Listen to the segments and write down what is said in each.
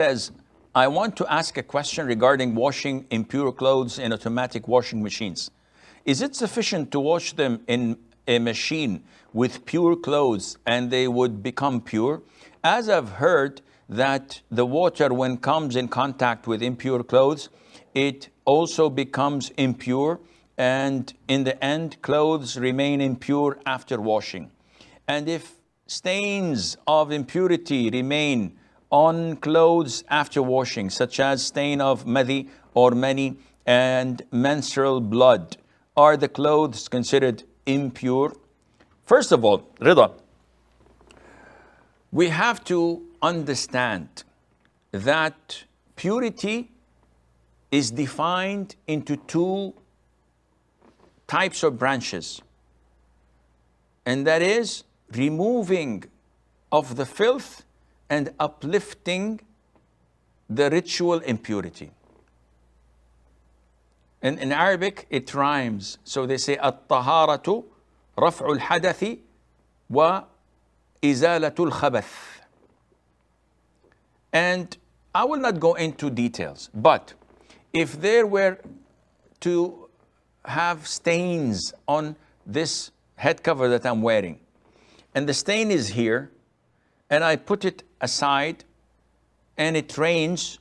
Says, I want to ask a question regarding washing impure clothes in automatic washing machines. Is it sufficient to wash them in a machine with pure clothes and they would become pure? As I've heard that the water, when comes in contact with impure clothes, it also becomes impure, and in the end, clothes remain impure after washing. And if stains of impurity remain on clothes after washing, such as stain of madhi or mani and menstrual blood, are the clothes considered impure? First of all, Rida, we have to understand that purity is defined into two types of branches, and that is removing of the filth and uplifting the ritual impurity. And in Arabic, it rhymes. So they say, الطهارة رفع الحدث وإزالة الخبث. And I will not go into details, but if there were to have stains on this head cover that I'm wearing, and the stain is here, and I put it aside, and it rains,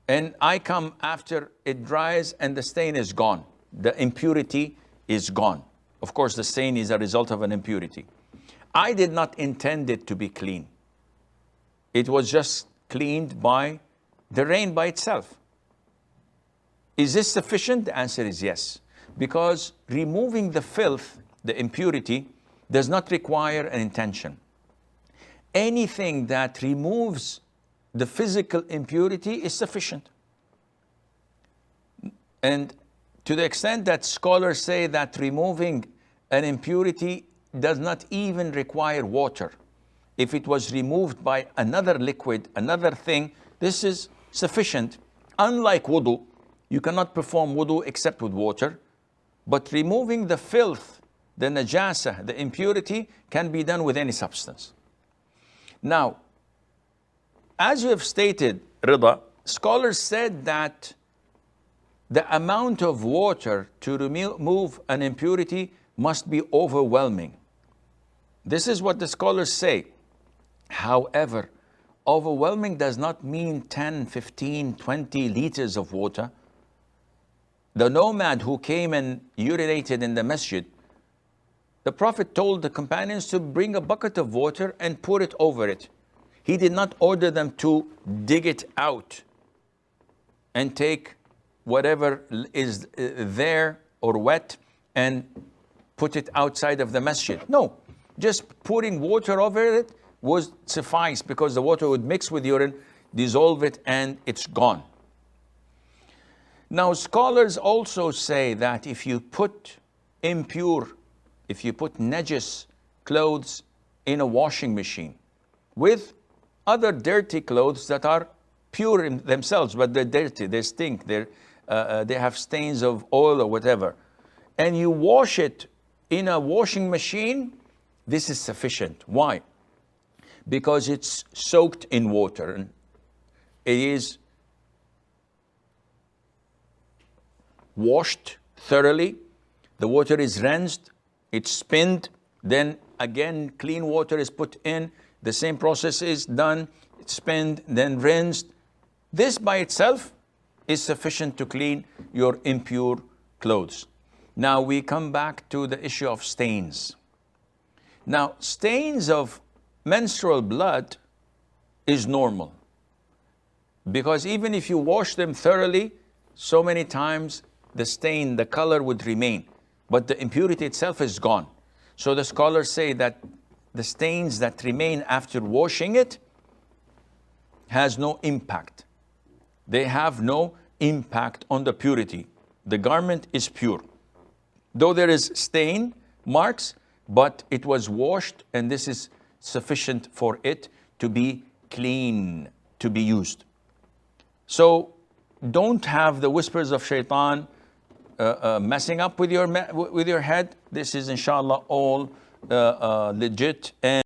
and I come after it dries, and the stain is gone. The impurity is gone. Of course, the stain is a result of an impurity. I did not intend it to be clean. It was just cleaned by the rain by itself. Is this sufficient? The answer is yes. Because removing the filth, the impurity, does not require an intention. Anything that removes the physical impurity is sufficient. And to the extent that scholars say that removing an impurity does not even require water. If it was removed by another liquid, another thing, this is sufficient. Unlike wudu, you cannot perform wudu except with water, but removing the filth, the najasa, the impurity, can be done with any substance. Now, as you have stated, Rida, scholars said that the amount of water to remove an impurity must be overwhelming. This is what the scholars say. However, overwhelming does not mean 10, 15, 20 liters of water. The nomad who came and urinated in the masjid, the Prophet told the companions to bring a bucket of water and pour it over it. He did not order them to dig it out and take whatever is there or wet and put it outside of the masjid. No, just pouring water over it was suffice, because the water would mix with urine, dissolve it, and it's gone. Now, scholars also say that if you put najis clothes in a washing machine with other dirty clothes that are pure in themselves, but they're dirty, they stink, they have stains of oil or whatever, and you wash it in a washing machine, this is sufficient. Why? Because it's soaked in water, and it is washed thoroughly, the water is rinsed, it's spinned, then again clean water is put in, the same process is done, it's spinned, then rinsed. This by itself is sufficient to clean your impure clothes. Now we come back to the issue of stains. Now, stains of menstrual blood is normal, because even if you wash them thoroughly, so many times the stain, the color would remain, but the impurity itself is gone. So the scholars say that the stains that remain after washing it has no impact. They have no impact on the purity. The garment is pure. Though there is stain marks, but it was washed, and this is sufficient for it to be clean, to be used. So don't have the whispers of shaitan messing up with your head. This is inshallah all legit. And